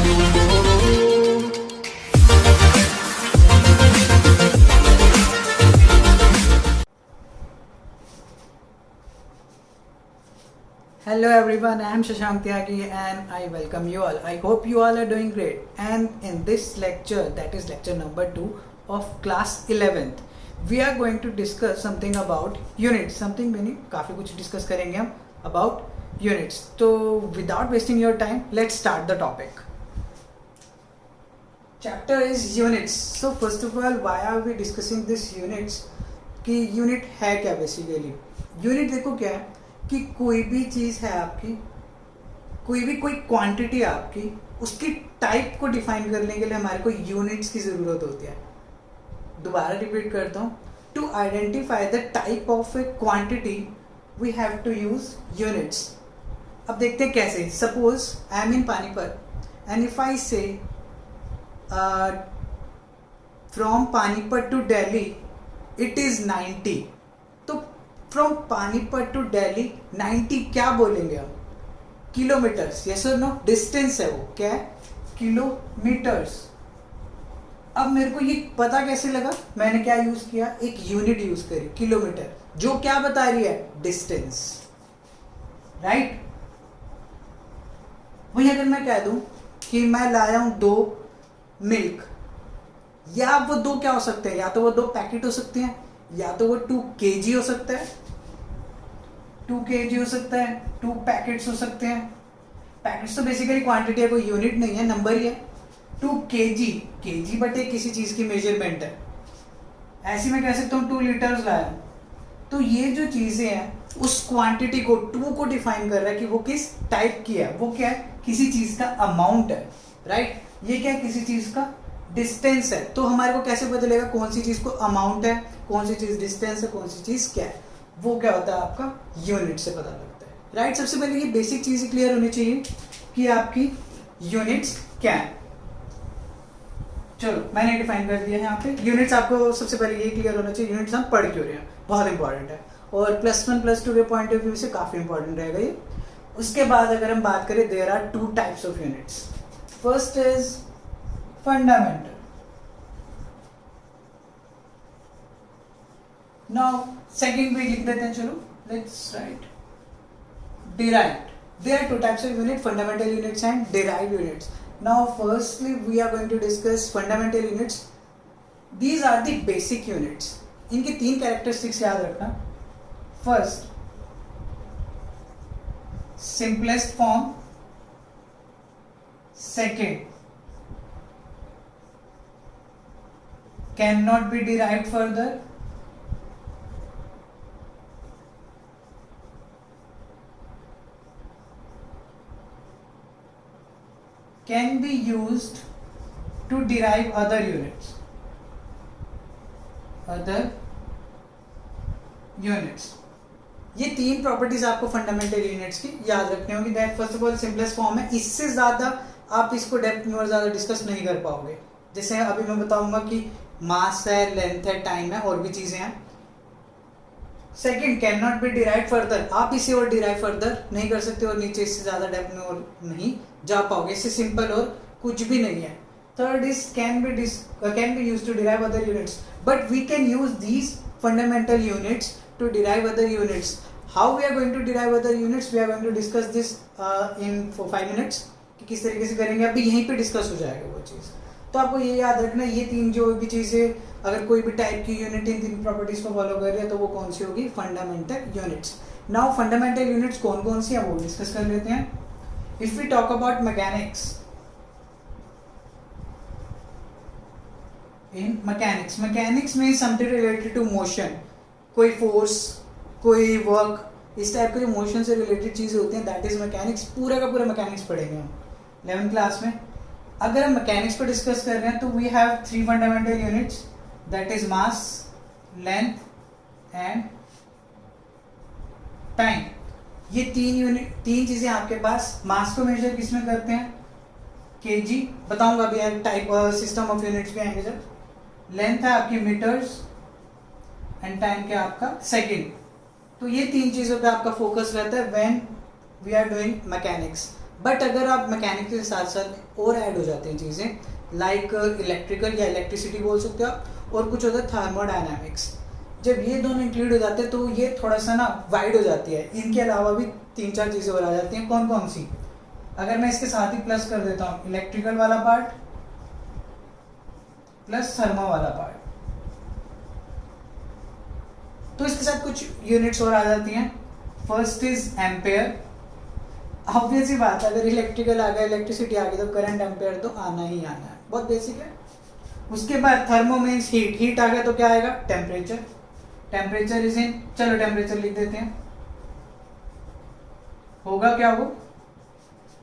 Hello everyone, I am Shashank Tyagi and I welcome you all. I hope you all are doing great. And in this lecture, that is lecture number 2 of class 11th, we are going to discuss something about units. Something मैंने काफ़ी कुछ discuss करेंगे हम about units. So without wasting your time, let's start the topic. Chapter is units. So first of all, why are we discussing this units? कि unit है क्या basically? Unit देखो क्या है कि कोई भी चीज़ है आपकी, कोई क्वांटिटी है आपकी, उसकी टाइप को डिफाइन करने के लिए हमारे को यूनिट्स की ज़रूरत होती है. दोबारा रिपीट करता हूँ, to identify the type of a quantity we have to use units. अब देखते हैं कैसे. Suppose I am in Panipat and if I say from Panipat to Delhi it is 90. तो फ्रॉम पानीपत टू दिल्ली 90 क्या बोलेंगे हम? किलोमीटर्स. यस और नो? डिस्टेंस है वो. क्या है? किलोमीटर्स. अब मेरे को ये पता कैसे लगा? मैंने क्या यूज किया? एक यूनिट यूज करी, किलोमीटर, जो क्या बता रही है? डिस्टेंस. राइट. वही अगर मैं कह दूं कि मैं लाया हूं 2 मिल्क, या वो 2 क्या हो सकते हैं? या तो वो 2 पैकेट हो सकते हैं, या तो वो 2 kg हो सकता है, 2 kg हो सकता है, 2 पैकेट्स हो सकते हैं. पैकेट्स तो बेसिकली क्वांटिटी है, कोई यूनिट नहीं है, नंबर ही है. 2 kg बटे किसी चीज की मेजरमेंट है. ऐसे मैं कह सकता हूँ 2 लीटर्स लाया. तो ये जो चीजें हैं उस क्वांटिटी को 2 को डिफाइन कर रहा है कि वो किस टाइप की है. वो क्या है? किसी चीज का अमाउंट है. राइट. ये क्या है? किसी चीज का डिस्टेंस है. तो हमारे को कैसे पता चलेगा कौन सी चीज को अमाउंट है, कौन सी चीज डिस्टेंस है, कौन सी चीज क्या है? वो क्या होता है? आपका यूनिट से पता लगता है. राइट. सबसे पहले ये बेसिक चीजें क्लियर होनी चाहिए कि आपकी यूनिट्स क्या है. चलो मैंने डिफाइन कर दिया है यहाँ पे यूनिट्स. आपको सबसे पहले ये क्लियर होना चाहिए यूनिट्स हम पढ़ क्यों रहे हैं. बहुत इंपॉर्टेंट है और +1 +2 के पॉइंट ऑफ व्यू से काफी इंपॉर्टेंट रहेगा ये. उसके बाद अगर हम बात करें, there are 2 types of units. First is fundamental. Now second भी लिख देते हैं. चलो let's write derived. There are 2 types of unit, fundamental units and derived units. Now firstly we are going to discuss fundamental units. These are the basic units. इनके 3 characteristics याद रखना. First, simplest form. Second, cannot be derived further. Can be used to derive other units. ये 3 properties आपको fundamental units की याद रखनी होगी. That first of all simplest form है. इससे ज्यादा आप इसको डेप्थ में और ज्यादा डिस्कस नहीं कर पाओगे. जैसे अभी मैं बताऊंगा कि मास है, लेंथ है, टाइम है, और भी चीजें हैं. Second, can not be derive further. आप इसे और डिराइव फर्दर नहीं कर सकते और नीचे इससे ज्यादा डेप्थ में और नहीं जा पाओगे. इससे सिंपल और कुछ भी नहीं है. Third is can be used to derive other units, but we can use these fundamental units to derive other units. How we are going to derive other units, we are going to discuss this in 5 minutes कि किस तरीके से करेंगे. अभी यहीं पे discuss हो जाएगा वो चीज़. तो आपको ये याद रखना, ये 3 जो भी चीज़ें, अगर कोई भी टाइप की यूनिट इन 3 प्रॉपर्टीज को फॉलो कर रही है तो वो कौन सी होगी? Fundamental units. Now fundamental units कौन कौन सी है वो डिस्कस कर लेते हैं. If we talk about mechanics, in mechanics में समथिंग रिलेटेड टू मोशन, कोई फोर्स, कोई वर्क, इस टाइप के जो मोशन से रिलेटेड चीजें होती हैं, दैट इज मैकेनिक्स. पूरा का पूरा मैकेनिक्स पढ़ेंगे हम 11th क्लास में. अगर हम मैकेनिक्स पर डिस्कस कर रहे हैं तो we have 3 fundamental units, that is mass, length and time. ये 3 चीजें आपके पास. मास को मेजर किस में करते हैं? केजी. बताऊंगा अभी टाइप सिस्टम ऑफ यूनिट्स भी आएंगे जब. लेंथ है आपकी मीटर्स एंड टाइम क्या आपका? सेकंड. तो ये 3 चीजों पे आपका फोकस रहता है when we are doing mechanics. But अगर आप मैकेनिकल के साथ साथ और ऐड हो जाते हैं चीज़ें, लाइक इलेक्ट्रिकल या इलेक्ट्रिसिटी बोल सकते हो आप, और कुछ होता है थर्मोडायनामिक्स, जब ये दोनों इंक्लूड हो जाते हैं तो ये थोड़ा सा ना वाइड हो जाती है। इनके अलावा भी 3-4 चीज़ें और आ जाती हैं। कौन कौन सी? अगर मैं इसके साथ ही प्लस कर देता हूँ, इलेक्ट्रिकल वाला पार्ट प्लस थर्मो वाला पार्ट, तो इसके साथ कुछ यूनिट्स और आ जाती हैं। First is ampere. ऑब्वियस ही बात है, अगर इलेक्ट्रिकल आ गया, इलेक्ट्रिसिटी आ गई तो करंट एम्पेयर तो आना ही आना है, बहुत बेसिक है। उसके बाद थर्मो मीन्स हीट, हीट आ गया तो क्या आएगा? टेम्परेचर। टेम्परेचर इज इन, चलो टेम्परेचर लिख देते हैं, होगा क्या वो?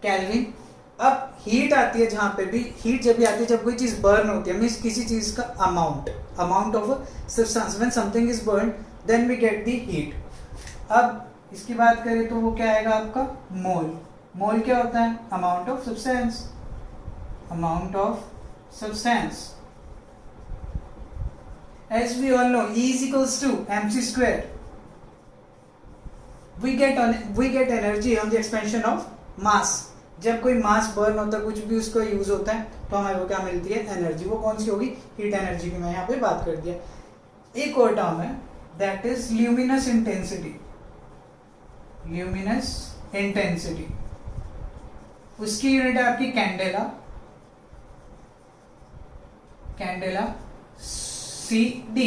केल्विन। अब हीट आती है, जहां पे भी हीट जब भी आती है जब कोई चीज बर्न होती है, मीन्स किसी चीज का amount of substance, when something is burn then we get the heat. अब इसकी बात करें तो वो क्या आएगा आपका? मोल। मोल क्या होता है? Amount of substance, amount of substance. As we all know, E is equals to mc square. We get energy on the expansion of mass. जब कोई मास बर्न होता है, कुछ भी उसका यूज होता है, तो हमें वो क्या मिलती है? एनर्जी। वो कौन सी होगी? हीट एनर्जी की मैं यहाँ पे बात कर दिया। एक और टर्म है, that is luminous intensity. Luminous intensity, उसकी यूनिट है आपकी कैंडेला। Candela CD।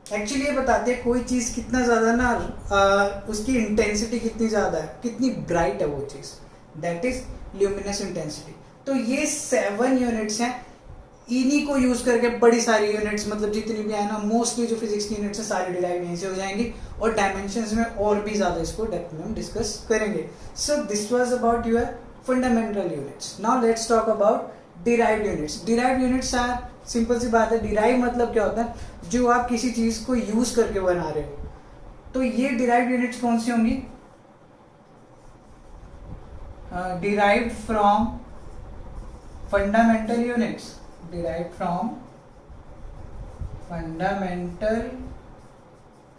एक्चुअली ये बताते हैं कोई चीज कितना ज्यादा ना उसकी इंटेंसिटी कितनी ज्यादा है, कितनी ब्राइट है वो चीज, दैट इज ल्यूमिनस इंटेंसिटी। तो ये 7 यूनिट्स हैं, इन्हीं को यूज करके बड़ी सारी यूनिट्स, मतलब जितनी भी है ना, मोस्टली जो फिजिक्स की यूनिट्स है सारी डिराइव यहीं से हो जाएंगी, और डायमेंशंस में और भी ज्यादा इसको डेप्थ में हम डिस्कस करेंगे। So this was about your fundamental units. Now let's talk about derived units. Derived units are, simple सी बात है, डिराइव मतलब क्या होता है? जो आप किसी चीज को यूज करके बना रहे हो। तो ये डिराइव्ड यूनिट्स कौन सी होंगी? Derived from fundamental units. Derived from fundamental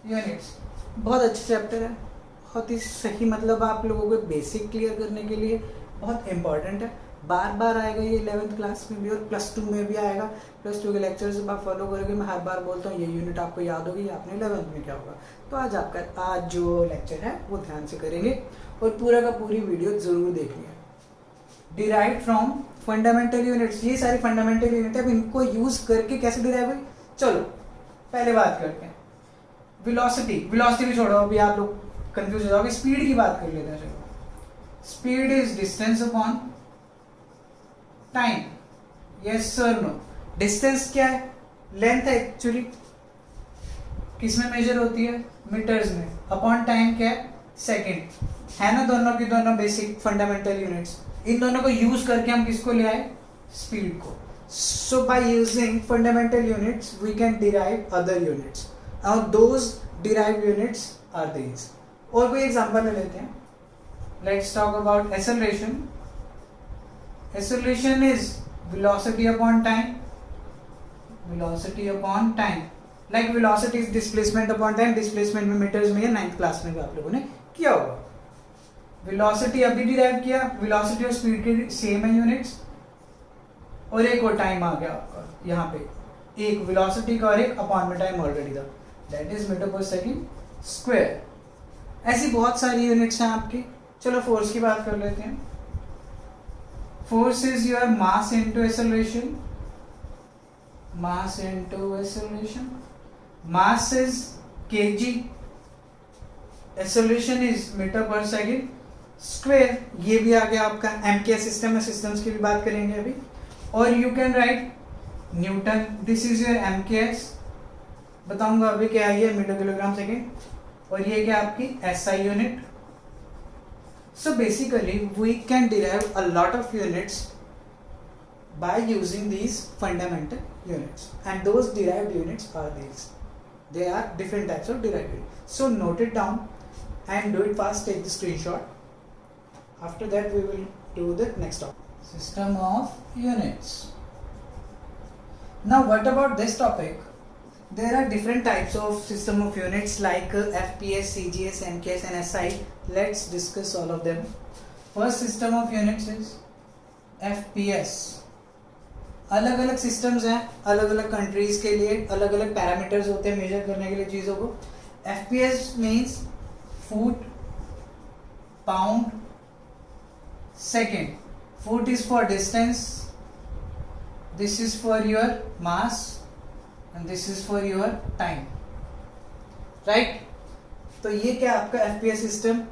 units. बहुत अच्छा चैप्टर है, बहुत ही सही, मतलब आप लोगों को बेसिक क्लियर करने के लिए बहुत इंपॉर्टेंट है। बार बार आएगा ये 11th क्लास में भी और +2 में भी आएगा। +2 के लेक्चर्स जब आप फॉलो करोगे, मैं हर बार बोलता हूँ ये यूनिट आपको याद होगी, आपने 11th में क्या होगा। तो आज जो लेक्चर है वो ध्यान से करेंगे और पूरा का पूरी वीडियो जरूर देखनी है। डिराइव्ड फ्रॉम फंडामेंटल यूनिट्स, ये सारी फंडामेंटल यूनिट है, अब इनको यूज करके कैसे डिराइव हुई, चलो पहले बात करते हैं। वेलोसिटी भी छोड़ो, अभी आप लोग कंफ्यूज हो जाओगे। स्पीड की बात कर लेते हैं। चलो, speed is distance upon time. Yes sir, no? Distance क्या है? लेंथ है एक्चुअली, किसमें मेजर होती है? मीटर्स में। अपॉन टाइम क्या है? सेकंड है ना, दोनों की दोनों बेसिक फंडामेंटल यूनिट्स। इन दोनों को यूज करके हम किसको ले आए? स्पीड को। So by using fundamental units we can derive other units, और those derive units are these. और कोई एग्जांपल ले लेते हैं। Let's talk about acceleration. Acceleration is velocity upon time. Velocity upon time. Like velocity is displacement upon time. Displacement में meters में, या 9th class में भी आप लोगों ने किया होगा। Velocity अभी डिराइव किया, velocity और speed के सेम है यूनिट्स, और एक और टाइम आ गया आपका यहाँ पे, एक velocity का और एक अपॉन में टाइम ऑलरेडी था, that is मीटर पर सेकेंड स्क्वायर। ऐसी बहुत सारी यूनिट्स हैं आपकी। चलो फोर्स की बात कर लेते हैं। Force is your mass into acceleration. Mass into acceleration. Mass is kg. Acceleration is meter per second square. ये भी आ गया आपका MKS सिस्टम है, सिस्टम्स की भी बात करेंगे अभी। और you can write Newton. This is your MKS. बताऊंगा अभी क्या है, मीटर किलोग्राम सेकेंड, और ये क्या आपकी SI unit. So basically we can derive a lot of units by using these fundamental units, and those derived units are these. They are different types of derived units. So note it down and do it fast, take the screenshot. After that we will do the next topic, system of units. Now what about this topic? There are different types of system of units like FPS, CGS, MKS and SI. Let's discuss all of them. First system of units is FPS। अलग अलग systems हैं, अलग अलग countries के लिए अलग अलग parameters होते हैं मेजर करने के लिए चीज़ों को। FPS means foot pound second. Foot is for distance, this is for your mass and this is for your time, right. तो ये क्या आपका FPS सिस्टम।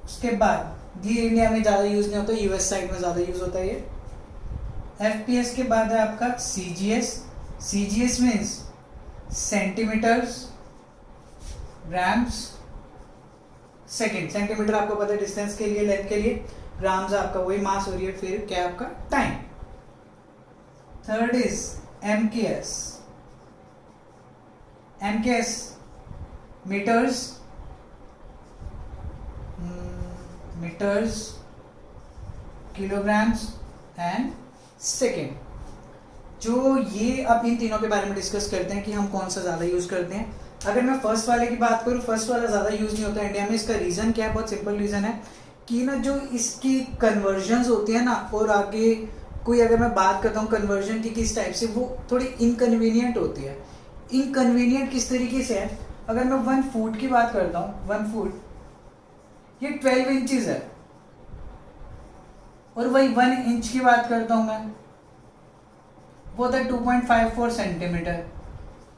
उसके बाद ये इंडिया में ज़्यादा यूज नहीं होता, US साइड में ज़्यादा यूज होता है ये। FPS के बाद है आपका CGS। CGS means centimetres grams second. Centimetre आपको पता है डिस्टेंस के लिए, लेंथ के लिए। ग्राम्स आपका वही मास हो रही है, फिर क्या आपका time. Third is MKS। MKS metres, kilograms and second. जो ये अब इन तीनों के बारे में डिस्कस करते हैं कि हम कौन सा ज़्यादा यूज़ करते हैं। अगर मैं फर्स्ट वाले की बात करूँ, फर्स्ट वाला ज़्यादा यूज़ नहीं होता इंडिया में। इसका रीज़न क्या है? बहुत सिंपल रीज़न है कि ना जो इसकी कन्वर्जन्स होती है ना, और आगे कोई अगर मैं बात करता हूँ कन्वर्जन की किस टाइप से, वो थोड़ी इनकन्वीनियंट होती है। इनकन्वीनियंट किस तरीके से है? अगर मैं 1 फुट की बात करता हूँ, 1 फुट ये 12 इंचेस है, और वही 1 इंच की बात करता हूं मैं, वो होता है 2.54 सेंटीमीटर।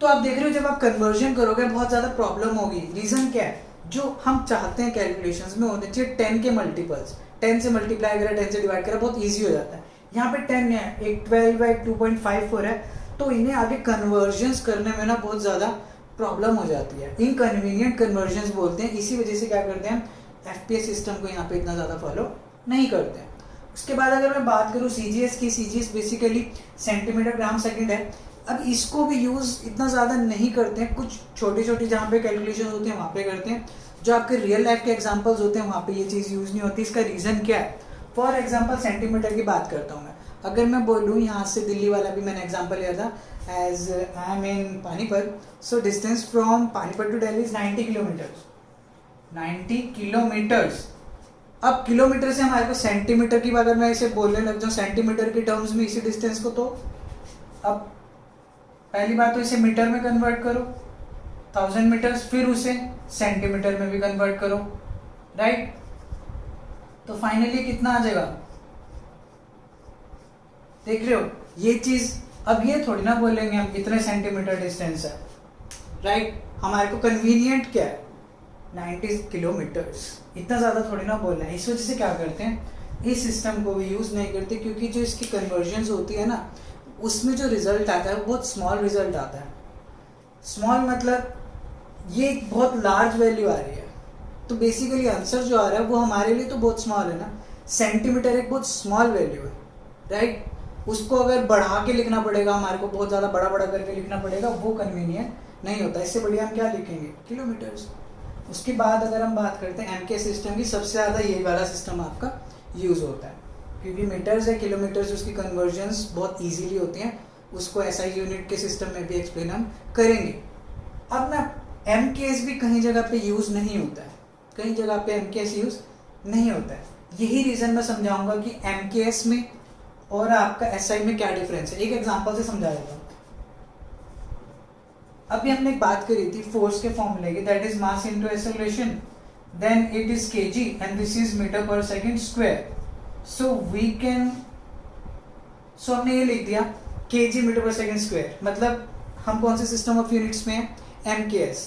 तो आप देख रहे हो जब आप कन्वर्जन करोगे बहुत ज्यादा प्रॉब्लम होगी। रीजन क्या है? जो हम चाहते हैं कैलकुलेशंस में होने चाहिए 10 के मल्टीपल्स। 10 से मल्टीप्लाई करा, 10 से डिवाइड करा, बहुत ईजी हो जाता है। यहाँ पे 10 है, एक 12 है, एक 2.54 है, तो इन्हें आगे कन्वर्जन्स करने में ना बहुत ज्यादा प्रॉब्लम हो जाती है। इनकन्वीनियंट कन्वर्जन्स बोलते हैं। इसी वजह से क्या करते हैं, FPS सिस्टम को यहाँ पे इतना ज़्यादा फॉलो नहीं करते हैं। उसके बाद अगर मैं बात करूँ CGS की, CGS basically centimetre gram second है। अब इसको भी यूज़ इतना ज़्यादा नहीं करते हैं, कुछ छोटी छोटी जहाँ पे कैलकुलेशन होते हैं वहाँ पे करते हैं। जो आपके रियल लाइफ के एग्जाम्पल्स होते हैं वहाँ पे ये चीज़ यूज़ नहीं होती। इसका रीज़न क्या है? फॉर एग्जाम्पल सेंटीमीटर की बात करता हूँ मैं। अगर मैं बोलूँ यहाँ से दिल्ली वाला भी मैंने एग्जाम्पल लिया था, as I am in Panipat, so distance from Panipat to Delhi is 90 kilometres. 90 kilometres. अब किलोमीटर से हमारे को सेंटीमीटर की अगर मैं इसे बोलने लग जाऊँ सेंटीमीटर के टर्म्स में इसी डिस्टेंस को, तो अब पहली बात तो इसे मीटर में कन्वर्ट करो 1000 मीटर्स, फिर उसे सेंटीमीटर में भी कन्वर्ट करो, राइट। तो फाइनली कितना आ जाएगा? देख रहे हो ये चीज। अब ये थोड़ी ना बोलेंगे हम इतने सेंटीमीटर डिस्टेंस है, राइट। हमारे को कन्वीनियंट क्या है? 90 किलोमीटर्स। इतना ज़्यादा थोड़ी ना बोलना है। इस वजह से क्या करते हैं, इस सिस्टम को भी यूज़ नहीं करते, क्योंकि जो इसकी कन्वर्जन्स होती है ना, उसमें जो रिजल्ट आता है वो बहुत स्मॉल रिजल्ट आता है। स्मॉल मतलब ये एक बहुत लार्ज वैल्यू आ रही है, तो बेसिकली आंसर जो आ रहा है वो हमारे लिए तो बहुत स्मॉल है ना। सेंटीमीटर एक बहुत स्मॉल वैल्यू है, राइट। उसको अगर बढ़ा के लिखना पड़ेगा, हमारे को बहुत ज़्यादा बड़ा बड़ा करके लिखना पड़ेगा, वो कन्वीनियंट नहीं होता। इससे बढ़िया हम क्या लिखेंगे? किलोमीटर्स। उसके बाद अगर हम बात करते हैं MK सिस्टम की, सबसे ज़्यादा यही वाला सिस्टम आपका यूज़ होता है, क्योंकि मीटर्स है, किलोमीटर्स, उसकी कन्वर्जन्स बहुत इजीली होती हैं। उसको SI यूनिट के सिस्टम में भी एक्सप्लेन हम करेंगे। अब ना MKS भी कहीं जगह पे यूज़ नहीं होता है, कहीं जगह पे MKS यूज़ नहीं होता है। यही रीज़न मैं समझाऊंगा कि MKS में और आपका SI में क्या डिफरेंस है। एक एग्जाम्पल से समझा देता हूँ। अभी हमने एक बात करी थी फोर्स के फॉर्मूले की, that is mass into acceleration, then it is kg and this is metre per second square. So we can, so हमने ये लिख दिया kg metre per second square, मतलब हम कौन से सिस्टम ऑफ यूनिट्स में हैं? MKS।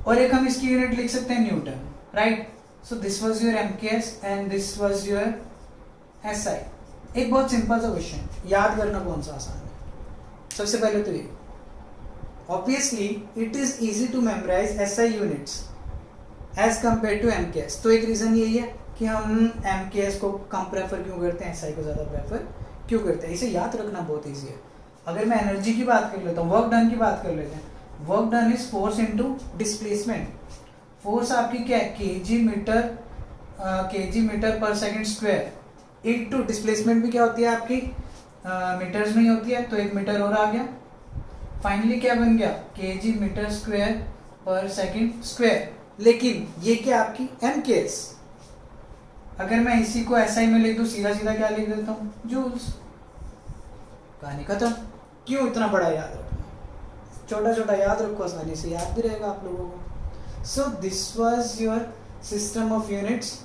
और एक हम इसकी यूनिट लिख सकते हैं Newton, right. So this was your MKS and this was your SI। एक बहुत सिंपल सा क्वेश्चन, याद करना कौन सा आसान है। सबसे पहले तो ये, obviously it is easy to memorize SI units as compared to MKS। तो एक रीज़न यही है कि हम MKS को कम प्रेफर क्यों करते हैं, SI को ज़्यादा प्रेफर क्यों करते हैं। इसे याद रखना बहुत ईजी है। अगर मैं एनर्जी की बात कर लेता हूँ, वर्क डन की बात कर लेते हैं, work done is force into displacement. Force आपकी क्या है? kg metre per second square into displacement भी क्या होती है आपकी? मीटर्स में ही होती है, तो एक मीटर और आ गया। फाइनली क्या बन गया? kg metre square per second square. लेकिन ये क्या आपकी MKS, अगर मैं इसी को SI में लिख दूँ, सीधा सीधा क्या लिख देता हूँ, जूल्स, कहानी खत्म। क्यों इतना बड़ा याद रखना, छोटा छोटा याद रखो, आसानी से याद भी रहेगा आप लोगों को। सो this was your system of units.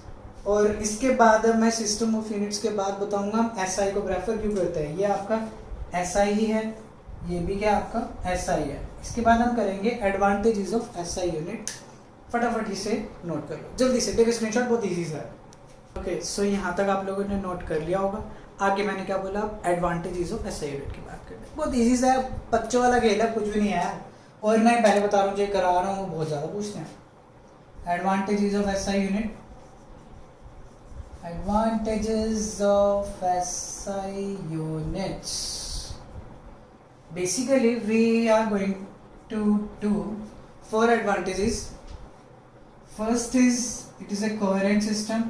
और इसके बाद अब मैं सिस्टम ऑफ यूनिट्स के बाद बताऊंगा हम SI को प्रेफर क्यों करते हैं। ये आपका SI ही है, ये भी क्या आपका SI है। इसके बाद हम करेंगे एडवांटेजेस ऑफ SI यूनिट। फटाफट इसे नोट कर लो, जल्दी से टेक स्क्रीनशॉट, बहुत ईजी है। ओके, सो यहाँ तक आप लोगों ने नोट कर लिया होगा। आगे मैंने क्या बोला, एडवांटेजेस ऑफ SI यूनिट की बात करते हैं। बहुत ईजी सा है, बच्चों वाला खेल है, कुछ भी नहीं है। और मैं पहले बता रहा हूँ, जो करा रहा हूँ बहुत ज़्यादा पूछते हैं। Advantages of SI unit, advantages of SI units. Basically we are going to do 4 advantages. First is it is a coherent system.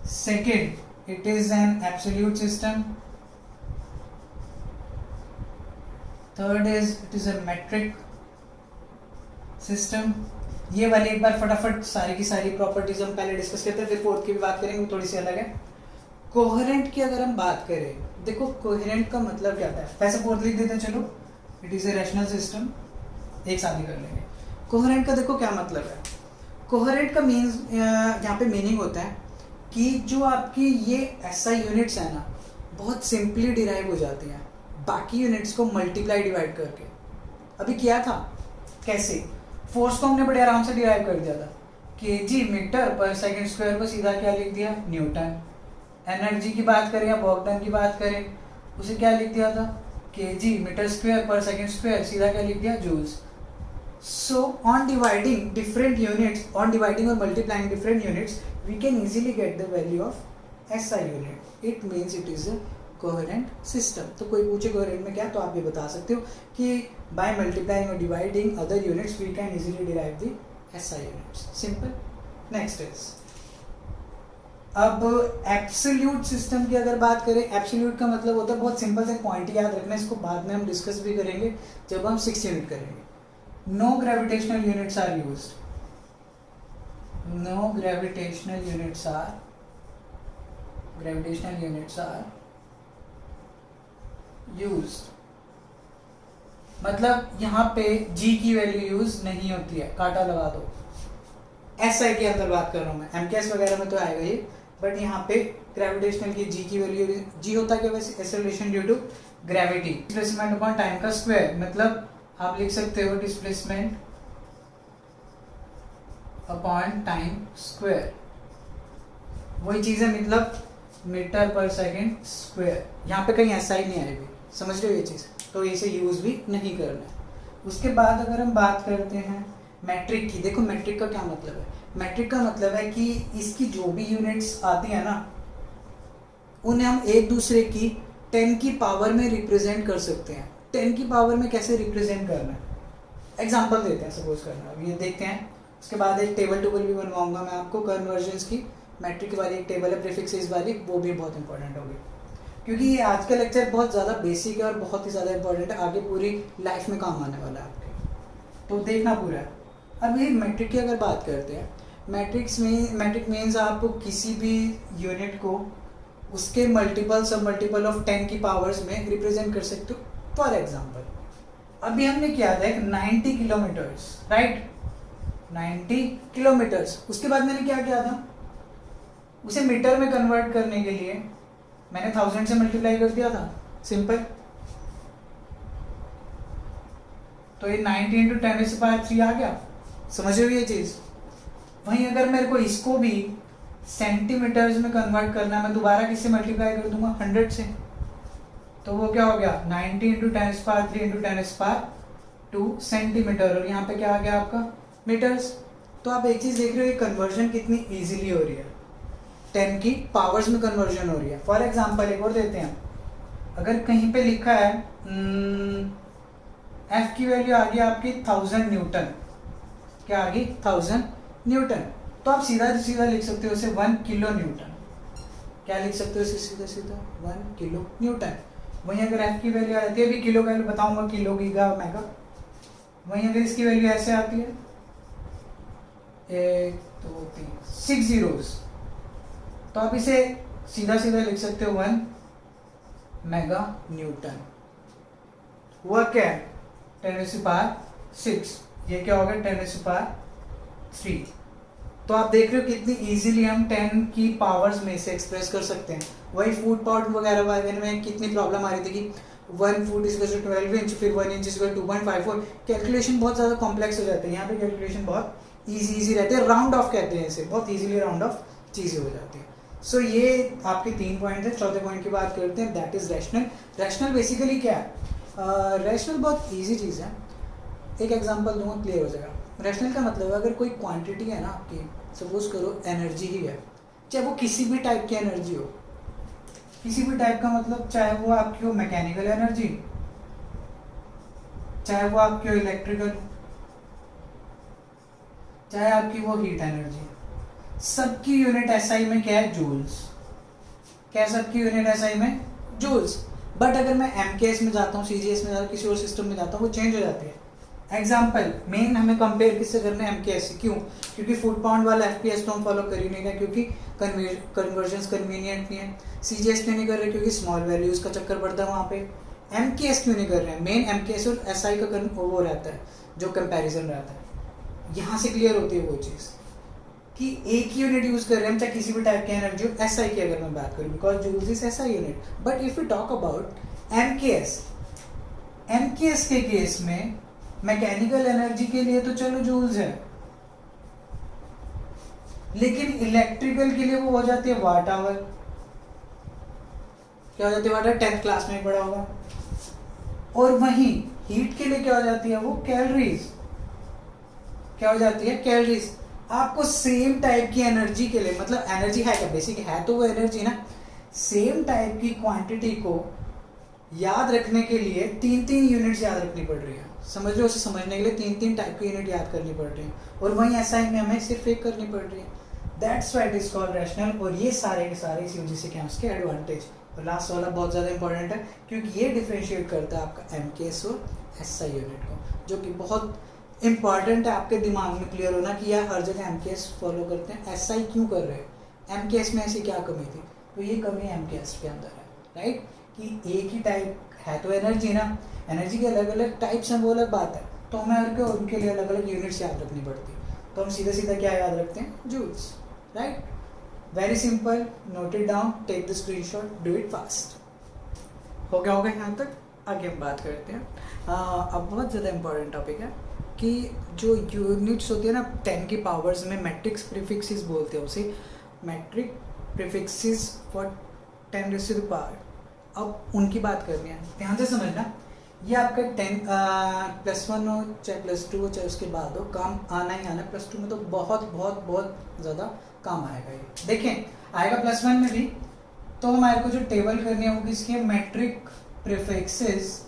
Second, it is an absolute system. Third is it is a metric system. ये वाले एक बार फटाफट सारी की सारी properties हम पहले discuss करते हैं, फिर फोर्थ की भी बात करेंगे, थोड़ी सी अलग है। कोहेरेंट की अगर हम बात करें, देखो कोहेरेंट का मतलब क्या होता है, वैसे फोर्थ लिख देते हैं, चलो it is a rational system, एक साथ ही कर लेंगे। कोहेरेंट का देखो क्या मतलब है। कोहेरेंट का मीन्स यहाँ पे मीनिंग होता है कि जो आपकी ये SI यूनिट्स है ना, बहुत सिंपली डिराइव हो जाती हैं बाकी यूनिट्स को मल्टीप्लाई डिवाइड करके। अभी किया था कैसे, फोर्स को हमने बड़े आराम से डिराइव कर दिया था, kg metre per second square को सीधा क्या लिख दिया, न्यूटन। एनर्जी की बात करें या वर्क डन की बात करें, उसे क्या लिख दिया था, kg metre square per second square, सीधा क्या लिख दिया, joules. So on dividing different units, on dividing और multiplying different units, we can easily get the value of SI unit. It means it is a coherent system. तो कोई पूछे coherent में क्या, तो आप ये बता सकते हो कि by multiplying or dividing other units we can easily derive the SI units. Simple. Next is, अब एब्सोल्यूट सिस्टम की अगर बात करें, एब्सोल्यूट का मतलब होता है, बहुत सिंपल से पॉइंट याद रखना, इसको बाद में हम डिस्कस भी करेंगे जब हम 6 यूनिट करेंगे। No gravitational units are used, no gravitational units are, gravitational units are used, मतलब यहाँ पे G की वैल्यू यूज नहीं होती है, काटा लगा दो। SI के अंदर बात कर रहा हूँ मैं, MKS वगैरह में तो आएगा ये, बट यहाँ पे ग्रेविटेशनल की G की वैल्यू, G होता है क्या वैसे, acceleration due to gravity, displacement upon time का स्क्वायर, मतलब आप लिख सकते हो डिस्प्लेसमेंट अपॉन टाइम स्क्वायर, वही चीज है, मतलब मीटर पर सेकेंड स्क्वायर। यहाँ पे कहीं SI नहीं आएगी, समझ रहे हो ये चीज, तो इसे यूज भी नहीं करना है। उसके बाद अगर हम बात करते हैं मैट्रिक की, देखो मैट्रिक का क्या मतलब है। मैट्रिक का मतलब है कि इसकी जो भी यूनिट्स आती है ना, उन्हें हम एक दूसरे की 10 की पावर में रिप्रेजेंट कर सकते हैं। 10 की पावर में कैसे रिप्रेजेंट करना है, एग्जांपल देते हैं, सपोज करना, ये देखते हैं। उसके बाद एक टेबल टूबल भी बनवाऊंगा मैं आपको कन्वर्जन्स की, मैट्रिक वाली एक टेबल है प्रीफिक्सेस वाली, वो भी बहुत इंपॉर्टेंट होगी, क्योंकि ये आज का लेक्चर बहुत ज़्यादा बेसिक है और बहुत ही ज़्यादा इंपॉर्टेंट है, आगे पूरी लाइफ में काम आने वाला है आपके, तो देखना पूरा है। अब ये मैट्रिक की अगर बात करते हैं, मैट्रिक मीन्स आप किसी भी यूनिट को उसके मल्टीपल सब मल्टीपल ऑफ 10 की पावर्स में रिप्रेजेंट कर सकते हो। फॉर एग्जाम्पल अभी हमने किया था एक 90 किलोमीटर्स, राइट, 90 किलोमीटर्स। उसके बाद मैंने क्या किया था, उसे मीटर में कन्वर्ट करने के लिए मैंने 1000 से मल्टीप्लाई कर दिया था, सिंपल। तो ये 90 इंटू 10⁻³ आ गया, समझ रहे हो ये चीज। वहीं अगर मेरे को इसको भी सेंटीमीटर्स में कन्वर्ट करना है, मैं दोबारा किससे मल्टीप्लाई कर दूंगा, 100 से, तो वो क्या हो गया 90 इंटू 10⁻³ इंटू 10⁻² सेंटीमीटर, और यहाँ पे क्या आ गया आपका मीटर्स। तो आप एक चीज देख रहे हो, ये कन्वर्जन कितनी इजीली हो रही है, 10 की पावर्स में कन्वर्जन हो रही है। फॉर एग्जांपल एक और देते हैं, अगर कहीं पे लिखा है F की वैल्यू आ गई आपकी 1000 न्यूटन, क्या आ गई 1000 न्यूटन, तो आप सीधा सीधा लिख सकते हो इसे 1 किलो न्यूटन। क्या लिख सकते हो इसे सीधा सीधा 1 किलो न्यूटन। वहीं अगर F की वैल्यू आ जाती है, अभी किलो का बताऊंगा, किलो गीगा मेगा, वहीं अगर इसकी वैल्यू ऐसे आती है 1 2 3 6 zeros, तो आप इसे सीधा सीधा लिख सकते हो 1 मेगा न्यूटन। हुआ क्या है 10⁻6, ये क्या होगा 10⁻3। तो आप देख रहे हो कितनी इजीली हम 10 की पावर्स में से एक्सप्रेस कर सकते हैं। वही फूड पॉट वगैरह में कितनी प्रॉब्लम आ रही थी कि 1 फुट इज 12 इंच, फिर 1 इंच इज 2.54, कैलकुलेशन बहुत ज़्यादा कॉम्प्लेक्स हो जाते हैं। यहाँ पे कैलकुलेशन बहुत इजी रहते हैं, राउंड ऑफ कहते हैं इसे, बहुत इजीली राउंड ऑफ चीज़ें हो जाती हैं। सो ये आपके 3 पॉइंट है। चौथे पॉइंट की बात करते हैं, that is rational. Rational basically क्या है? रैशनल बहुत ईजी चीज़ है, एक एग्जांपल दूंगा क्लियर हो जाएगा। रैशनल का मतलब है अगर कोई क्वांटिटी है ना आपकी, सपोज करो एनर्जी ही है, चाहे वो किसी भी टाइप की एनर्जी हो, किसी भी टाइप का मतलब चाहे वो आपकी हो मैकेनिकल एनर्जी, चाहे वो आपकी हो इलेक्ट्रिकल, चाहे आपकी वो हीट एनर्जी, सबकी यूनिट एसआई में क्या है? जूल्स। क्या है सबकी यूनिट एसआई में? जूल्स। बट अगर मैं एमकेएस में जाता हूँ, सीजीएस में जाता हूँ, किसी और सिस्टम में जाता हूँ, वो चेंज हो जाती है। एग्जाम्पल मेन हमें कंपेयर किससे करना है? एमकेएस से। क्यों? क्योंकि फुट पाउंड वाला एफपीएस तो हम फॉलो कर ही नहीं रहे, क्योंकि कन्वर्जन कन्वीनियंट नहीं है। सीजीएस क्यों नहीं कर रहे? क्योंकि स्मॉल वैल्यूज का चक्कर पड़ता है वहाँ पे। एमकेएस क्यों नहीं कर रहे हैं? मेन एमकेएस और एसआई का वो रहता है, जो कंपैरिजन रहता है। यहाँ से क्लियर होती है वो चीज़ कि एक ही यूनिट यूज कर रहे हैं, चाहे किसी भी टाइप की एनर्जी हो। एसआई की अगर मैं बात करूँ, because joules is SI unit. But if you talk about MKS, MKS के केस में मैकेनिकल एनर्जी के लिए तो चलो जूल्स है, लेकिन इलेक्ट्रिकल के लिए वो हो जाती है वाट आवर। क्या हो जाती है? वाट आवर 10th क्लास में पढ़ा होगा। और वहीं हीट के लिए क्या हो जाती है? वो कैलोरीज। क्या हो जाती है? कैलोरीज। आपको सेम टाइप की एनर्जी के लिए, मतलब एनर्जी है क्या? बेसिक है तो वो एनर्जी ना, सेम टाइप की क्वांटिटी को याद रखने के लिए 3-3 यूनिट्स याद रखनी पड़ रही है। समझ लो, उसे समझने के लिए 3-3 टाइप की यूनिट याद करनी पड़ रही है, और वहीं एसआई में हमें सिर्फ एक करनी पड़ रही है। That's why it is called rational. और ये सारे के सारे इसी वजह से क्या है उसके एडवांटेज। और लास्ट वाला बहुत ज़्यादा इंपॉर्टेंट है, क्योंकि ये डिफरेंशिएट करता है आपका एमकेएस और एसआई यूनिट को, जो कि बहुत इंपॉर्टेंट है आपके दिमाग में क्लियर होना कि यार हर जगह एमकेएस फॉलो करते हैं, एसआई क्यों कर रहे हैं, एमकेएस में ऐसी क्या कमी थी? तो ये कमी एमकेएस के अंदर है, राइट? कि एक ही टाइप है तो एनर्जी ना, एनर्जी के अलग अलग टाइप्स हैं, वो अलग बात है। तो हमें उनके लिए अलग अलग यूनिट्स याद रखनी पड़ती है। तो हम सीधा सीधा क्या याद रखते हैं? Joules, right? Very simple, note it down, take the screenshot, do it fast. हो गया यहाँ तक? आगे हम बात करते हैं। अब बहुत ज़्यादा इंपॉर्टेंट टॉपिक है कि जो यूनिट्स होती है ना 10 की पावर्स में, मैट्रिक्स प्रीफिक्सेस बोलते हैं उसे, मैट्रिक प्रीफिक्सेस फॉर 10⁻⁴। अब उनकी बात करनी है, ध्यान से समझना। ये आपका 10+1 हो चाहे +2 हो चाहे उसके बाद हो, काम आना ही आना। +2 में तो बहुत बहुत बहुत ज़्यादा काम आएगा। ये देखें आएगा +1 में भी। तो हमारे को जो टेबल करनी है वो किसकी है? Metric prefixes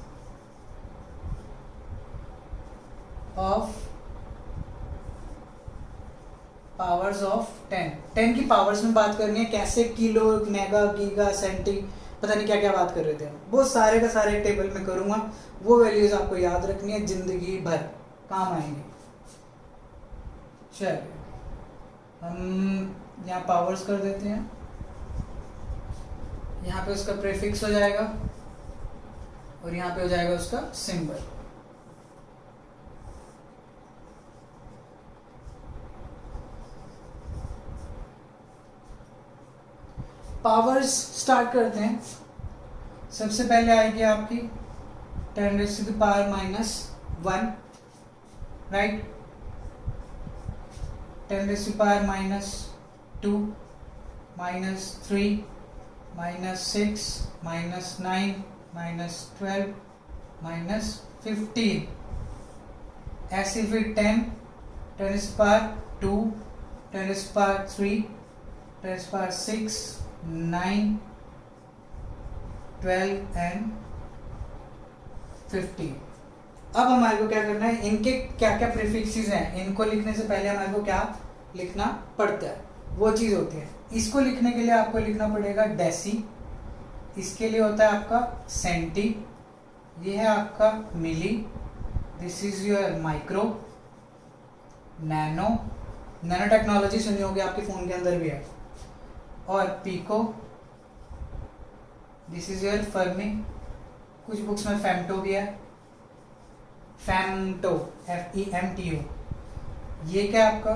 of powers of 10 की पावर्स में बात करनी है। कैसे? किलो, मेगा, गीगा, सेंटी, पता नहीं क्या क्या बात कर रहे थे। वो सारे का सारे टेबल में करूंगा, वो वैल्यूज आपको याद रखनी है, जिंदगी भर काम आएंगे। चलिए हम यहाँ पावर्स कर देते हैं, यहाँ पे उसका प्रीफिक्स हो जाएगा और यहाँ पे हो जाएगा उसका सिंबल। पावर्स स्टार्ट करते हैं। सबसे पहले आएगी आपकी 10⁻⁻1, राइट? 10⁻⁻2, -3, -6, -9, -12, -15। ऐसे फिर 10, 10⁻², 10⁻3, 10⁻6, 9, 12 एंड 15। अब हमारे को क्या करना है? इनके क्या क्या प्रीफिक्सेस हैं, इनको लिखने से पहले हमारे को क्या लिखना पड़ता है, वो चीज़ होती है। इसको लिखने के लिए आपको लिखना पड़ेगा डेसी, इसके लिए होता है आपका सेंटी, ये है आपका milli, this is your micro, nano technology सुनी होगी, आपके फ़ोन के अंदर भी है। और pico, this is your fermi, कुछ बुक्स में फेमटो भी है, फेमटो FEMTO, ये क्या है आपका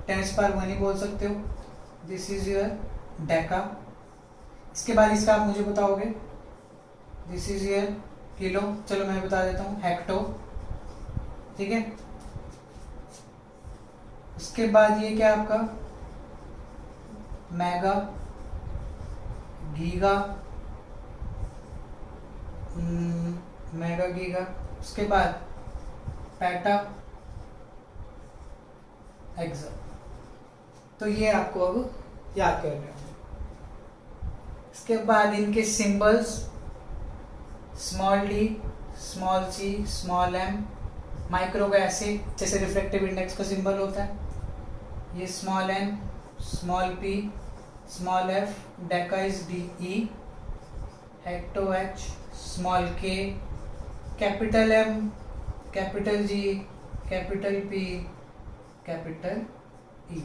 10⁻1 ही बोल सकते हो, दिस इज योर डेका। इसके बाद इसका आप मुझे बताओगे, दिस इज योर किलो, चलो मैं बता देता हूँ हेक्टो, ठीक है। उसके बाद ये क्या आपका मेगा, गीगा, मेगा गीगा। उसके बाद पेटा, एक्सा। तो ये आपको अब याद करने होंगे। इसके बाद इनके symbols, small D, small C, small M, micro का ऐसे जैसे रिफ्रैक्टिव इंडेक्स का सिंबल होता है, ये small n, small p, small f, deka is DE, hecto H, small k, capital M, capital G, capital P, capital E।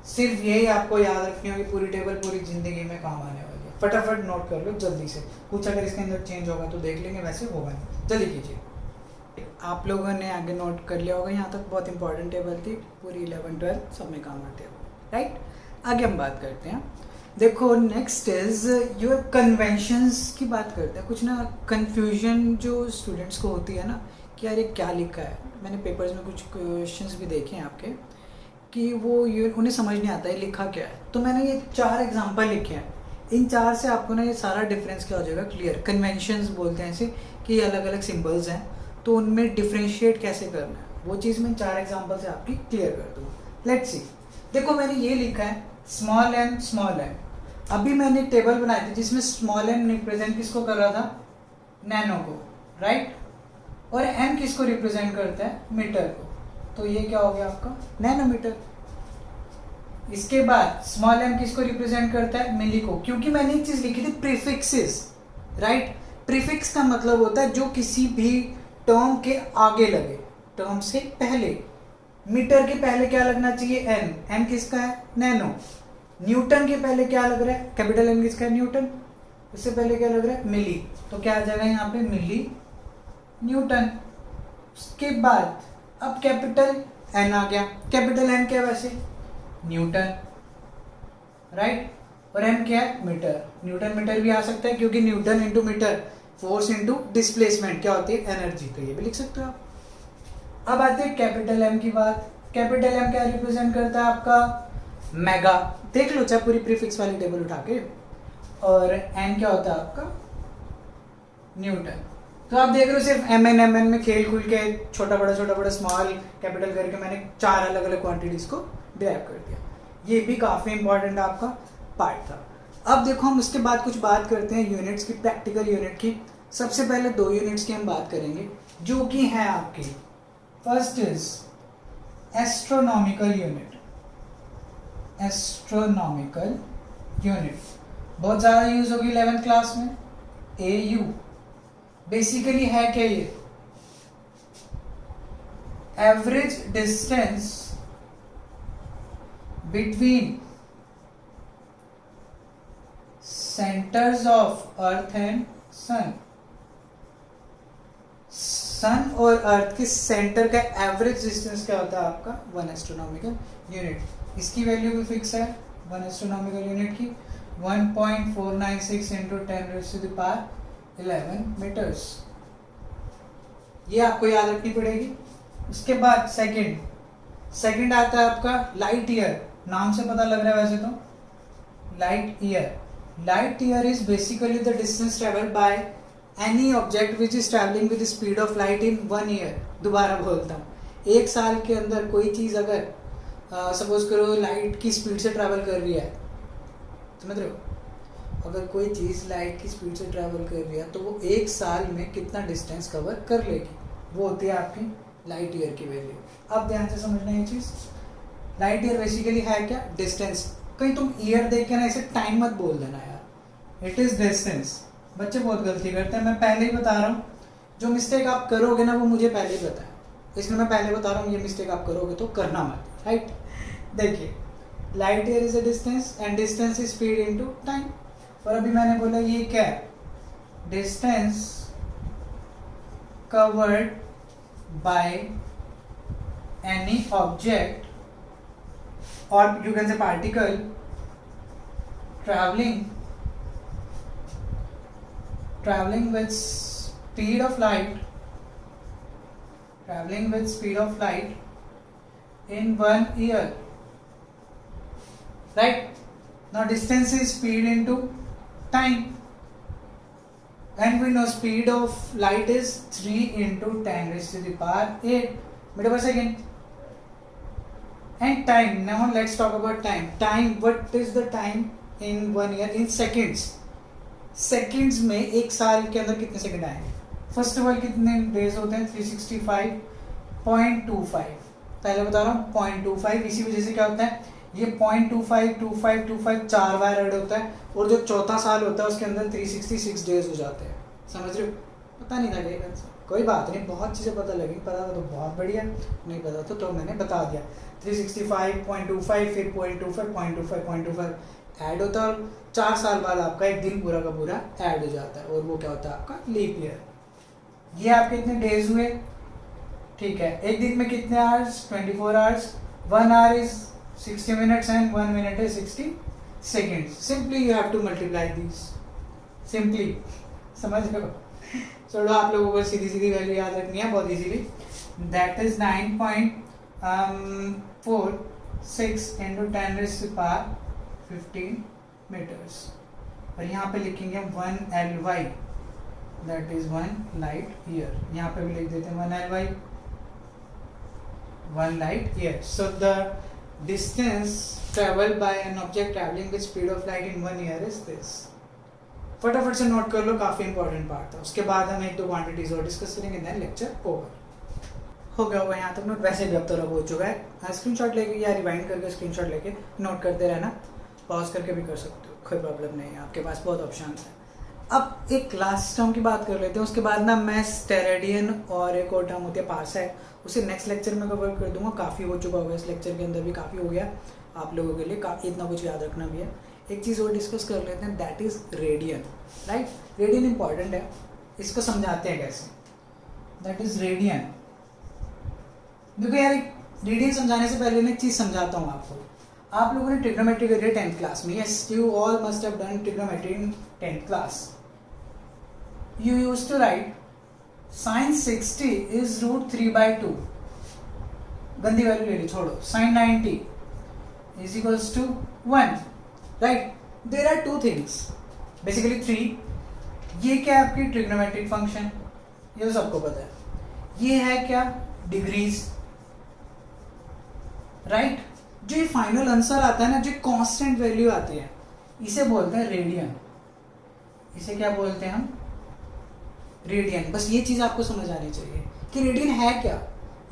सिर्फ यही आपको याद रखनी होगी, पूरी टेबल पूरी जिंदगी में काम आने वाली है। फटाफट नोट कर लो जल्दी से, कुछ अगर इसके अंदर चेंज होगा तो देख लेंगे, वैसे होगा नहीं, जल्दी कीजिए। आप लोगों ने आगे नोट कर लिया होगा, यहाँ तक बहुत इंपॉर्टेंट टेबल थी, पूरी 11, 12 सब में काम आते हो, राइट। आगे हम बात करते हैं, देखो नेक्स्ट इज योर कन्वेंशंस की बात करते हैं। कुछ ना कन्फ्यूजन जो स्टूडेंट्स को होती है ना कि यार ये क्या लिखा है, मैंने पेपर्स में कुछ क्वेश्चंस भी देखे हैं आपके कि वो ये उन्हें समझ नहीं आता है लिखा क्या है। तो मैंने ये 4 एग्जांपल लिखे हैं, इन 4 से आपको ना ये सारा डिफरेंस क्या हो जाएगा क्लियर। कन्वेंशंस बोलते हैं ऐसे कि अलग अलग सिम्बल्स हैं, तो उनमें डिफ्रेंशिएट कैसे करना है वो चीज़ मैं 4 एग्जाम्पल से आपकी क्लियर कर दूँगा। लेट्स सी, देखो मैंने ये लिखा है स्मॉल एम स्मॉल एम। अभी मैंने टेबल बनाई थी जिसमें स्मॉल एम रिप्रेजेंट किसको कर रहा था, नैनो को, राइट, और एम किसको रिप्रेजेंट करता है, मीटर को। तो ये क्या हो गया आपका नैनोमीटर। इसके बाद स्मॉल एम किसको रिप्रेजेंट करता है, मिली को, क्योंकि मैंने एक चीज लिखी थी प्रीफिक्सेस, राइट। प्रीफिक्स का मतलब होता है जो किसी भी टर्म के आगे लगे, टर्म से पहले। मीटर के पहले क्या लगना चाहिए, एन, एन किसका है, नैनो। न्यूटन के पहले क्या लग रहा है, कैपिटल एन किसका है, न्यूटन। उससे पहले क्या लग रहा है, मिली, तो क्या आ जाएगा यहाँ पे मिली न्यूटन। उसके बाद अब कैपिटल एन आ गया, कैपिटल एन क्या है वैसे, न्यूटन, राइट, और एम क्या है, मीटर। न्यूटन मीटर भी आ सकता है क्योंकि newton into metre, force into displacement क्या होती है, एनर्जी, तो ये भी लिख सकते हो आप। अब आते हैं कैपिटल एम की बात। कैपिटल एम क्या रिप्रेजेंट करता है आपका, मेगा, देख लो चाहे पूरी प्रीफिक्स वाली टेबल उठा के। और एन क्या होता है आपका, न्यूटन। तो आप देख रहे हो सिर्फ एम एन में खेल खुल के छोटा बड़ा स्मॉल कैपिटल करके मैंने 4 अलग अलग क्वांटिटीज को डिराइव कर दिया। ये भी काफी इंपॉर्टेंट आपका पार्ट था। अब देखो हम उसके बाद कुछ बात करते हैं यूनिट्स की, प्रैक्टिकल यूनिट की। सबसे पहले 2 यूनिट्स की हम बात करेंगे जो कि है आपकी, first is astronomical unit. Astronomical unit बहुत ज़्यादा यूज होगी 11th क्लास में, AU। बेसिकली है क्या ये, average distance between centres of earth and sun. Sun और अर्थ के सेंटर का एवरेज डिस्टेंस क्या होता है आपका, 1 एस्ट्रोनॉमिकल यूनिट। इसकी वैल्यू भी फिक्स है 1 एस्ट्रोनॉमिकल यूनिट की, 1.496 इंटू 10⁻11 मीटर्स। ये आपको याद रखनी पड़ेगी। उसके बाद सेकंड आता है आपका लाइट ईयर। नाम से पता लग रहा है वैसे तो, light year. Light year is basically the distance travelled by any object which is travelling with speed of light in 1 year. दोबारा बोलता हूँ, 1 साल के अंदर कोई चीज़ अगर सपोज करो लाइट की स्पीड से ट्रैवल कर रही है, समझ रहे हो, अगर कोई चीज़ लाइट की स्पीड से ट्रैवल कर रही है तो वो 1 साल में कितना डिस्टेंस कवर कर लेगी, वो होती है आपकी लाइट ईयर की वैल्यू। अब ध्यान से समझना ये चीज़, लाइट ईयर बेसिकली है क्या, डिस्टेंस। कहीं तुम ईयर देख के ना इसे टाइम मत बोल देना यार, इट इज़ डिस्टेंस। बच्चे बहुत गलती करते हैं, मैं पहले ही बता रहा हूँ, जो मिस्टेक आप करोगे ना वो मुझे पहले ही पता है, इसलिए मैं पहले बता रहा हूँ ये मिस्टेक आप करोगे तो करना मत, राइट। देखिए light year is a distance and distance is speed into time. और अभी मैंने बोला ये क्या है, distance covered by any object और you can say particle traveling with speed of light in 1 year, right? Now distance is speed into time and we know speed of light is 3 into 10 raised to the power 8 meter per second. And time, now let's talk about time. What is the time in 1 year in seconds? Seconds में एक साल के अंदर कितने second आएंगे? First of all कितने days होते हैं? 365.25। पहले बता रहा हूँ 0.25। इसी वजह से क्या होता है, ये 0.25 4 बार ऐड होता है और जो चौथा साल होता है उसके अंदर 366 डेज हो जाते हैं। समझ रहे हो? पता नहीं लगेगा, कोई बात नहीं, बहुत चीज़ें पता लगी, पता तो बहुत बढ़िया, नहीं पता तो मैंने बता दिया। 365.25 फिर 0.25 ऐड होता है और 4 साल बाद आपका एक दिन पूरा का पूरा ऐड हो जाता है और वो क्या होता है आपका लीप ईयर। ये आपके इतने डेज हुए, ठीक है। एक दिन में कितने hours? 24 hours. 1 our is 60 minutes and 1 minute is 60 seconds. Simply you have to multiply this, simply, समझ रहे हो? चलो आप लोगों को सीधी सीधी वैल्यू याद रखनी है बहुत easily. That is 9.46 into 10 raised to power 15 metres. और यहाँ पे लिखेंगे 1 LY, that is 1 light year. यहाँ पे भी लिख देते हैं 1 LY, 1 light year. So the distance travel by an object travelling with speed of light in 1 year is this. फटाफट से नोट कर लो, काफी इंपॉर्टेंट पार्ट था। उसके बाद हम 1-2 क्वांटिटीज और डिस्कस करेंगे, देन लेक्चर ओवर। हो गया होगा यहाँ तक नोट? वैसे भी अब तो हो चुका है। स्क्रीनशॉट लेके या रिवाइंड करके स्क्रीनशॉट लेके नोट करते रहना, पॉज करके भी कर सकते हो, कोई प्रॉब्लम नहीं है, आपके पास बहुत ऑप्शन है। अब एक लास्ट टर्म की बात कर लेते हैं, उसके बाद ना मैं स्टेरेडियन और एक और टर्म होती है पार्सेक, उसे नेक्स्ट लेक्चर में कवर कर दूंगा। काफ़ी हो चुका होगा, इस लेक्चर के अंदर भी काफ़ी हो गया आप लोगों के लिए, काफ़ी इतना कुछ याद रखना भी है। एक चीज़ और डिस्कस कर लेते हैं, that is radian, right? Radian important है, इसको समझाते हैं कैसे। That is radian. देखो यार, रेडियन समझाने से पहले मैं एक चीज़ समझाता हूँ आपको। आप लोगों ने ट्रिग्नोमेट्री करी है 10th क्लास में। Yes, you all must have done trigonometry in 10th class. You used to write sin 60 इज √3/2। गंदी वैल्यू ले ली, छोड़ो। sin 90 is equals to 1, right? There are 2 things, basically 3। ये क्या है आपकी ट्रिग्नोमेट्रिक फंक्शन, ये तो सबको पता है। ये है क्या? Degrees, right? जो ये फाइनल आंसर आता है ना, जो कांस्टेंट वैल्यू आती है, इसे बोलते हैं रेडियन। इसे क्या बोलते हैं हम? रेडियन। बस ये चीज़ आपको समझ आनी चाहिए कि रेडियन है क्या।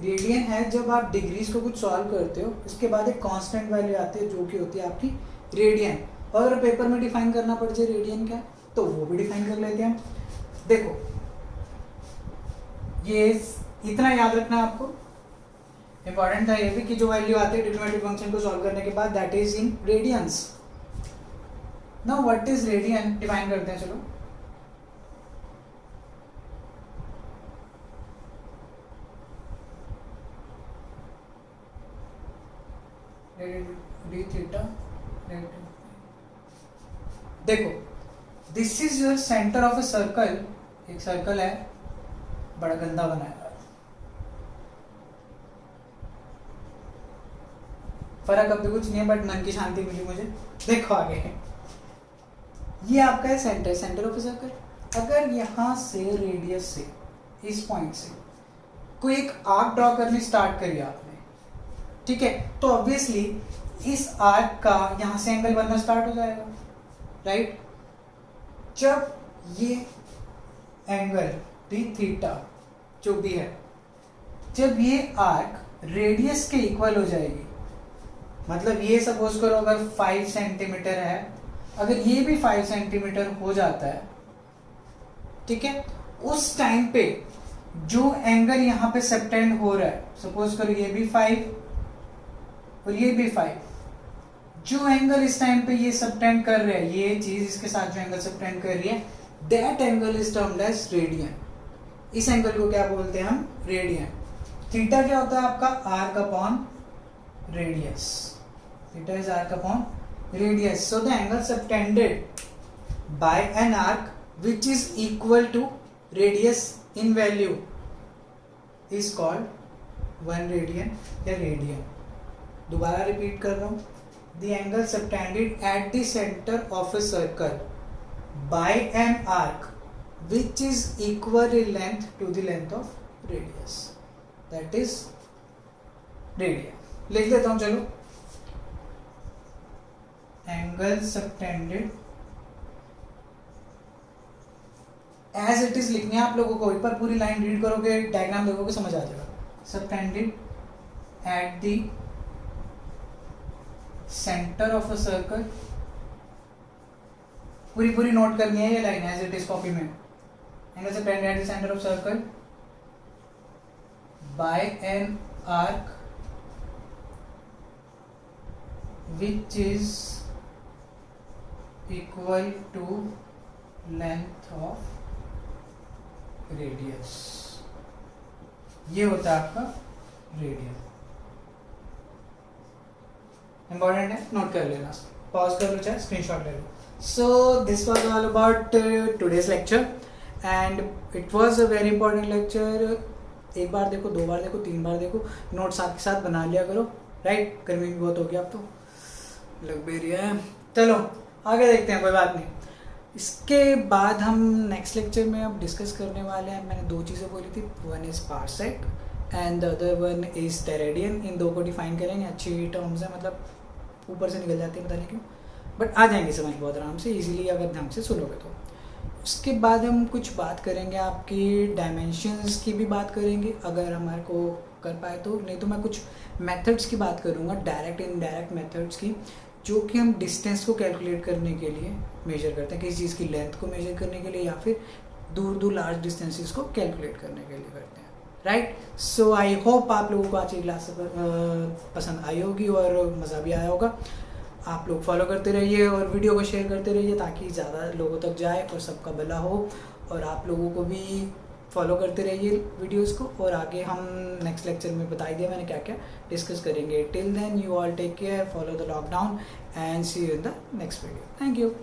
रेडियन है जब आप डिग्रीज को कुछ सॉल्व करते हो, उसके बाद एक कांस्टेंट वैल्यू आती है जो कि होती है आपकी रेडियन। और अगर पेपर में डिफाइन करना पड़ जाए रेडियन क्या, तो वो भी डिफाइन कर लेते हैं। देखो, ये इतना याद रखना है आपको, इंपॉर्टेंट था ये भी, कि जो वैल्यू आती है ट्रिग्नोमेट्रिक फंक्शन को सॉल्व करने के बाद, that is in radiance. Now what is radian, define करते हैं। चलो, डी थीटा। देखो, this is your centre of a circle. एक सर्कल है, बड़ा गंदा बनाया, फर्क अब भी कुछ नहीं है, बट मन की शांति मिली मुझे। देखो आगे, ये आपका है centre, centre of a circle. अगर यहाँ से रेडियस से, इस पॉइंट से कोई एक आर्क ड्रॉ करनी स्टार्ट करी आपने, ठीक है, तो ऑब्वियसली इस आर्क का यहाँ से एंगल बनना स्टार्ट हो जाएगा, राइट? जब ये एंगल डी थीटा जो भी है, जब ये आर्क रेडियस के इक्वल हो जाएगी, मतलब ये सपोज करो अगर 5 सेंटीमीटर है, अगर ये भी 5 सेंटीमीटर हो जाता है, ठीक है, उस टाइम पे जो एंगल यहाँ पे सबटेंड हो रहा है, सपोज करो ये भी 5 और ये भी 5, जो एंगल इस टाइम पे ये सबटेंड कर रहे हैं, ये चीज इसके साथ जो एंगल सबटेंड कर रही है, that angle is termed as radian. इस एंगल को क्या बोलते हैं हम? रेडियन। थीटा क्या होता है आपका? Arc upon radius. Theta is arc upon radius. So the angle subtended by an arc which is equal to radius in value is called 1 radian या रेडियन। दोबारा रिपीट कर रहा हूं, the angle subtended at the centre of a circle by an arc which is equal in length to the length of radius, that is radian. लिख देता हूं, चलो। Angle subtended as it is लिखनी है आप लोगों को। एक बार पूरी लाइन रीड करोगे, डायग्राम देखोगे, समझ आ जाएगा। Subtended at the centre of a circle, पूरी नोट करनी है ये line as it is copy में। Angle subtended at the centre of circle by an arc which is equal to length of radius। ये होता है आपका रेडियन। इंपॉर्टेंट है, नोट कर लेना, पॉज कर लो चाहे स्क्रीनशॉट ले लो। So this was all about today's lecture and it was a very important lecture. एक बार देखो, 2 बार देखो, 3 बार देखो, नोट साथ के साथ बना लिया करो, राइट। गर्मी भी बहुत होगी, अब तो लग भी रही है। चलो आगे देखते हैं, कोई बात नहीं। इसके बाद हम नेक्स्ट लेक्चर में अब डिस्कस करने वाले हैं। मैंने 2 चीज़ें बोली थी, one is parsec and the other one is steradian. इन 2 को डिफाइन करेंगे। अच्छी टर्म्स है, मतलब ऊपर से निकल जाती है, पता नहीं क्यों, बट आ जाएंगे समझ बहुत आराम से, इजीली अगर ढंग से सुनोगे तो। उसके बाद हम कुछ बात करेंगे आपकी डायमेंशंस की भी बात करेंगे, अगर हमारे को कर पाए तो। नहीं तो मैं कुछ मेथड्स की बात करूँगा, डायरेक्ट इनडायरेक्ट मेथड्स की, जो कि हम डिस्टेंस को कैलकुलेट करने के लिए मेजर करते हैं, किसी चीज़ की लेंथ को मेजर करने के लिए या फिर दूर लार्ज डिस्टेंसेस को कैलकुलेट करने के लिए करते हैं, राइट। सो आई होप आप लोगों को आज की क्लास पसंद आई होगी और मज़ा भी आया होगा। आप लोग फॉलो करते रहिए और वीडियो को शेयर करते रहिए ताकि ज़्यादा लोगों तक जाए और सबका भला हो, और आप लोगों को भी फॉलो करते रहिए वीडियोस को। और आगे हम नेक्स्ट लेक्चर में बताई दिया मैंने क्या क्या डिस्कस करेंगे। Till then you all take care, follow the lockdown and see you in the next video. Thank you.